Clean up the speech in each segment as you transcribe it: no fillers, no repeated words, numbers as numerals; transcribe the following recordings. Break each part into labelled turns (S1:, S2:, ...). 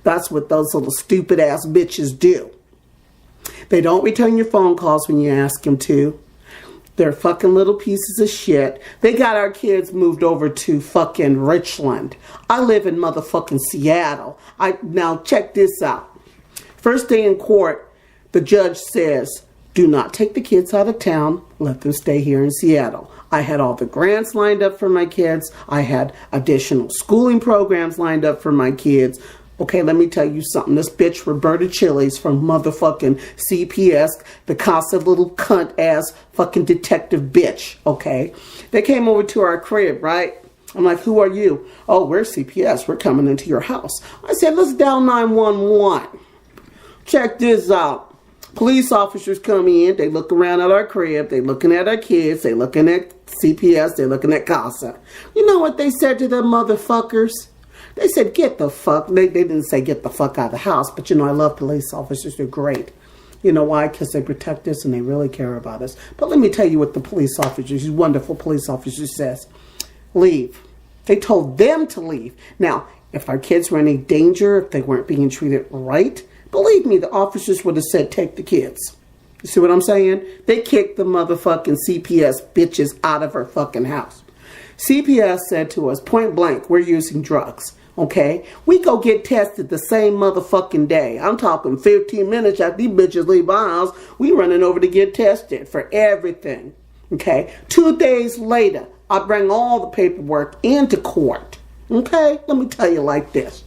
S1: That's what those little stupid ass bitches do. They don't return your phone calls when you ask them to. They're fucking little pieces of shit. They got our kids moved over to fucking Richland. I live in motherfucking Seattle. Now check this out. First day in court, the judge says, do not take the kids out of town. Let them stay here in Seattle. I had all the grants lined up for my kids. I had additional schooling programs lined up for my kids. Okay, let me tell you something. This bitch Roberta Chiles from motherfucking CPS, the Casa little cunt ass fucking detective bitch, okay? They came over to our crib, right? I'm like, who are you? Oh, we're CPS. We're coming into your house. I said, let's dial 911. Check this out. Police officers come in. They look around at our crib. They looking at our kids. They looking at CPS. They looking at Casa. You know what they said to them motherfuckers? They said, get the fuck. They didn't say get the fuck out of the house. But, you know, I love police officers. They're great. You know why? Because they protect us and they really care about us. But let me tell you what the police officers, these wonderful police officers says. Leave. They told them to leave. Now, if our kids were in any danger, if they weren't being treated right, believe me, the officers would have said, take the kids. You see what I'm saying? They kicked the motherfucking CPS bitches out of her fucking house. CPS said to us, point blank, we're using drugs. Okay, we go get tested the same motherfucking day. I'm talking 15 minutes after these bitches leave our house. We running over to get tested for everything. Okay, 2 days later, I bring all the paperwork into court. Okay, let me tell you like this.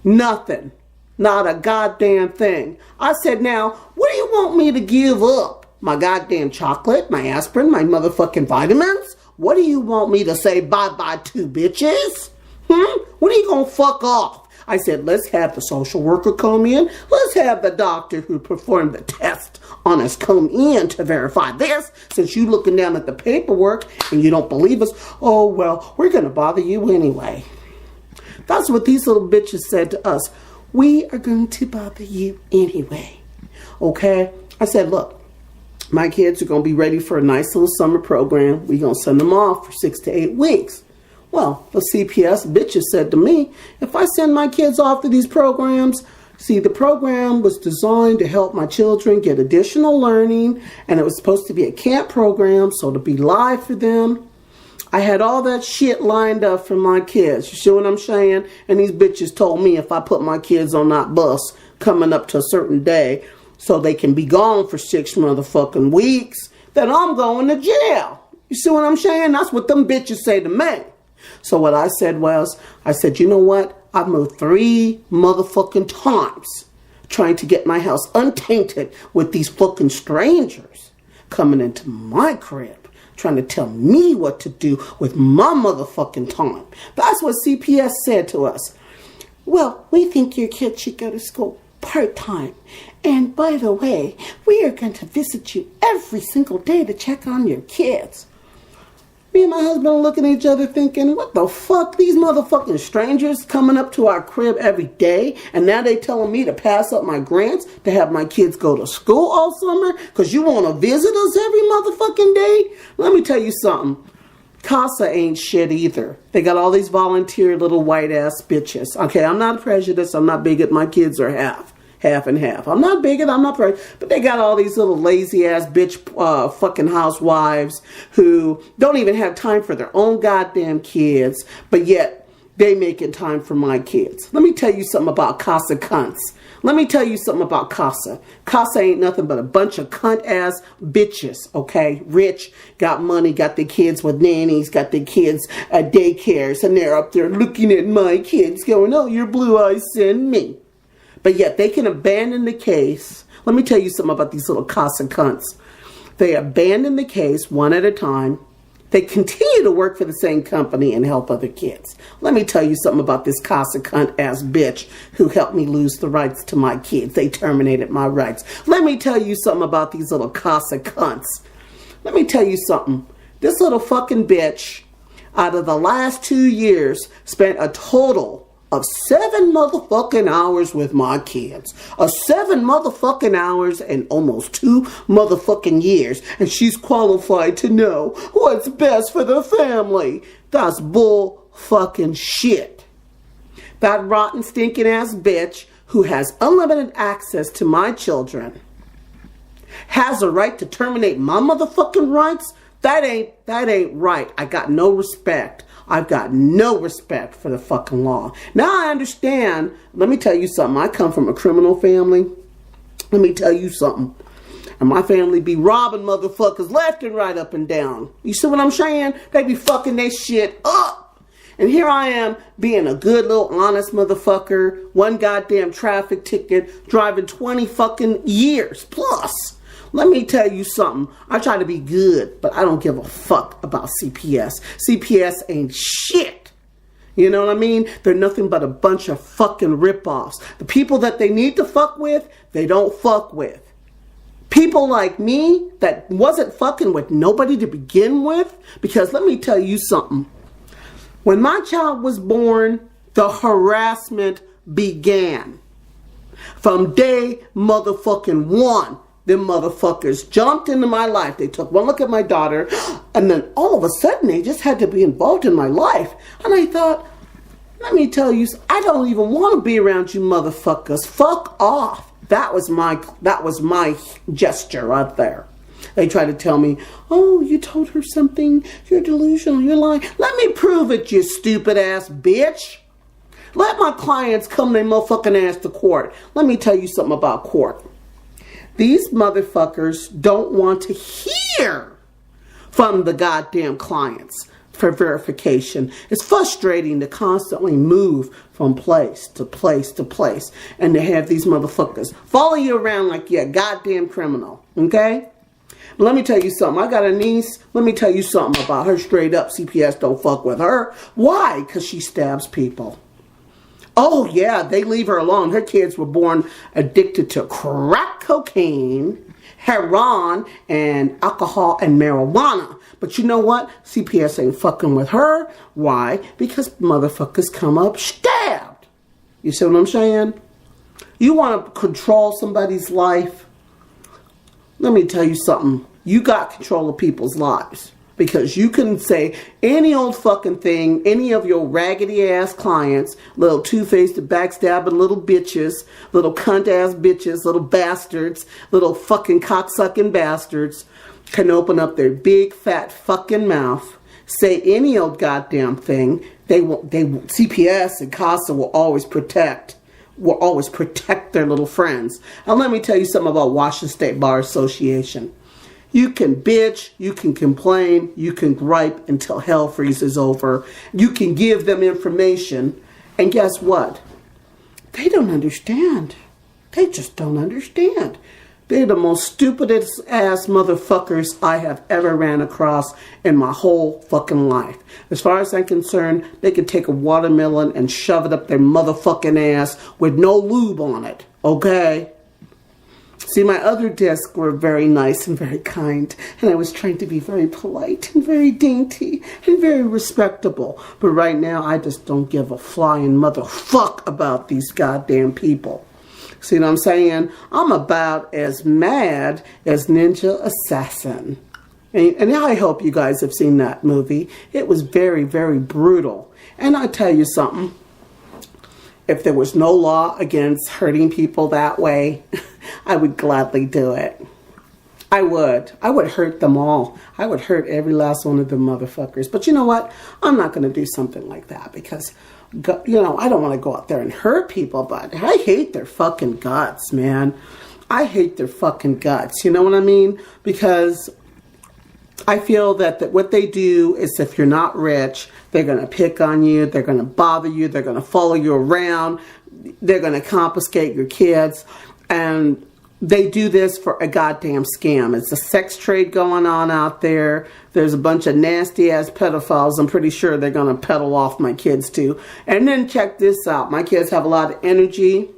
S1: Nothing. Not a goddamn thing. I said, now, what do you want me to give up? My goddamn chocolate, my aspirin, my motherfucking vitamins? What do you want me to say bye-bye to, bitches? When are you going to fuck off? I said, let's have the social worker come in. Let's have the doctor who performed the test on us come in to verify this. Since you looking down at the paperwork and you don't believe us, oh, well, we're going to bother you anyway. That's what these little bitches said to us. We are going to bother you anyway. Okay? I said, look, my kids are going to be ready for a nice little summer program. We're going to send them off for 6 to 8 weeks. Well, the CPS bitches said to me, if I send my kids off to these programs, see, the program was designed to help my children get additional learning, and it was supposed to be a camp program, so to be live for them. I had all that shit lined up for my kids. You see what I'm saying? And these bitches told me if I put my kids on that bus coming up to a certain day so they can be gone for 6 motherfucking weeks, then I'm going to jail. You see what I'm saying? That's what them bitches say to me. So what I said was, I said, you know what? I've moved 3 motherfucking times trying to get my house untainted with these fucking strangers coming into my crib, trying to tell me what to do with my motherfucking time. That's what CPS said to us. Well, we think your kid should go to school part-time. And by the way, we are going to visit you every single day to check on your kids. Me and my husband are looking at each other thinking, what the fuck? These motherfucking strangers coming up to our crib every day, and now they telling me to pass up my grants to have my kids go to school all summer because you want to visit us every motherfucking day? Let me tell you something. Casa ain't shit either. They got all these volunteer little white ass bitches. Okay, I'm not prejudiced. I'm not bigot. My kids are half and half. I'm not bigot, I'm not prejudiced, but they got all these little lazy ass bitch fucking housewives who don't even have time for their own goddamn kids, but yet they making time for my kids. Let me tell you something about Casa cunts. Let me tell you something about Casa. Casa ain't nothing but a bunch of cunt ass bitches, okay? Rich, got money, got their kids with nannies, got their kids at daycares, and they're up there looking at my kids going, oh, your blue eyes send me. But yet they can abandon the case. Let me tell you something about these little Casa cunts. They abandon the case one at a time. They continue to work for the same company and help other kids. Let me tell you something about this Casa cunt ass bitch who helped me lose the rights to my kids. They terminated my rights. Let me tell you something about these little Casa cunts. Let me tell you something. This little fucking bitch, out of the last 2 years, spent a total of 7 motherfucking hours with my kids. 7 motherfucking hours and almost 2 motherfucking years. And she's qualified to know what's best for the family. That's bull fucking shit. That rotten, stinking ass bitch who has unlimited access to my children has a right to terminate my motherfucking rights? That ain't right. I got no respect. I've got no respect for the fucking law. Now I understand. Let me tell you something. I come from a criminal family. Let me tell you something. And my family be robbing motherfuckers left and right, up and down. You see what I'm saying? They be fucking their shit up. And here I am being a good little honest motherfucker. One goddamn traffic ticket, driving 20 fucking years plus. Let me tell you something. I try to be good, but I don't give a fuck about CPS. CPS ain't shit. You know what I mean? They're nothing but a bunch of fucking ripoffs. The people that they need to fuck with, they don't fuck with. People like me that wasn't fucking with nobody to begin with. Because let me tell you something. When my child was born, the harassment began. From day motherfucking one. Them motherfuckers jumped into my life. They took one look at my daughter, and then all of a sudden they just had to be involved in my life. And I thought, let me tell you, I don't even want to be around you motherfuckers. Fuck off. That was my gesture right there. They tried to tell me, oh, you told her something. You're delusional. You're lying. Let me prove it, you stupid ass bitch. Let my clients come their motherfucking ass to court. Let me tell you something about court. These motherfuckers don't want to hear from the goddamn clients for verification. It's frustrating to constantly move from place to place to place and to have these motherfuckers follow you around like you're a goddamn criminal, okay? But let me tell you something. I got a niece. Let me tell you something about her straight up. CPS don't fuck with her. Why? Because she stabs people. Oh, yeah, they leave her alone. Her kids were born addicted to crack cocaine, heroin, and alcohol and marijuana. But you know what? CPS ain't fucking with her. Why? Because motherfuckers come up stabbed. You see what I'm saying? You want to control somebody's life? Let me tell you something. You got control of people's lives. Because you can say any old fucking thing, any of your raggedy ass clients, little two-faced, backstabbing little bitches, little cunt ass bitches, little bastards, little fucking cocksucking bastards, can open up their big fat fucking mouth, say any old goddamn thing. They CPS and CASA will always protect their little friends. And let me tell you something about Washington State Bar Association. You can bitch, you can complain, you can gripe until hell freezes over. You can give them information. And guess what? They don't understand. They just don't understand. They're the most stupidest ass motherfuckers I have ever ran across in my whole fucking life. As far as I'm concerned, they could take a watermelon and shove it up their motherfucking ass with no lube on it. Okay? See, my other desks were very nice and very kind, and I was trying to be very polite and very dainty and very respectable. But right now, I just don't give a flying motherfuck about these goddamn people. See what I'm saying? I'm about as mad as Ninja Assassin. And I hope you guys have seen that movie. It was very, very brutal. And I tell you something. If there was no law against hurting people that way, I would gladly do it. I would. I would hurt them all. I would hurt every last one of them motherfuckers. But you know what? I'm not going to do something like that because, you know, I don't want to go out there and hurt people, but I hate their fucking guts, man. I hate their fucking guts. You know what I mean? Because I feel that what they do is if you're not rich, they're going to pick on you. They're going to bother you. They're going to follow you around. They're going to confiscate your kids. And they do this for a goddamn scam. It's a sex trade going on out there. There's a bunch of nasty ass pedophiles. I'm pretty sure they're going to peddle off my kids too. And then check this out. My kids have a lot of energy.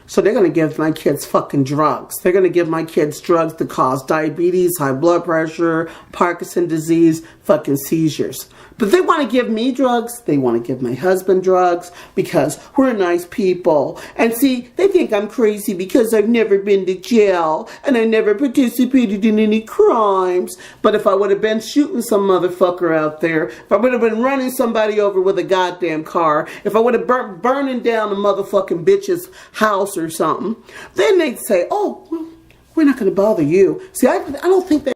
S1: So they're going to give my kids fucking drugs. They're going to give my kids drugs that cause diabetes, high blood pressure, Parkinson's disease, fucking seizures. But they want to give me drugs. They want to give my husband drugs because we're nice people. And see, they think I'm crazy because I've never been to jail and I never participated in any crimes. But if I would have been shooting some motherfucker out there, if I would have been running somebody over with a goddamn car, if I would have burning down a motherfucking bitch's house or something, then they'd say, oh, well, we're not going to bother you. See, I don't think that